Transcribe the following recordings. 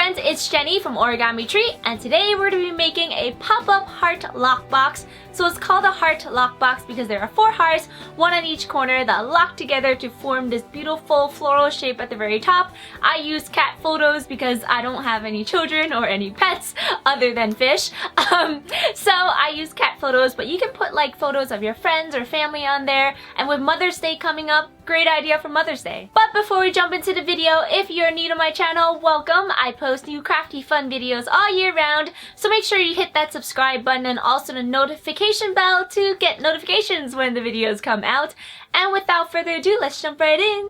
friends, it's Jenny from OrigamiTree, and today we're going to be making a pop-up heart lockbox. So it's called a heart lockbox because there are 4 hearts, one on each corner, that lock together to form this beautiful floral shape at the very top. I use cat photos because I don't have any children or any pets other than fish. So I use cat photos, but you can put like photos of your friends or family on there. And with Mother's Day coming up, great idea for Mother's Day. But before we jump into the video, if you're new to my channel, welcome. I post new crafty fun videos all year round, so make sure you hit that subscribe button and also the notification bell to get notifications when the videos come out. And without further ado, let's jump right in.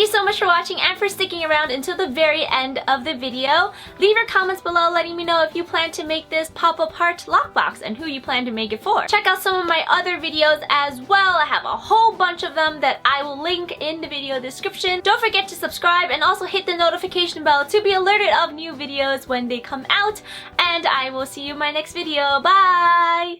Thank you so much for watching and for sticking around until the very end of the video. Leave your comments below letting me know if you plan to make this pop-up heart lockbox and who you plan to make it for. Check out some of my other videos as well. I have a whole bunch of them that I will link in the video description. Don't forget to subscribe and also hit the notification bell to be alerted of new videos when they come out. And I will see you in my next video. Bye!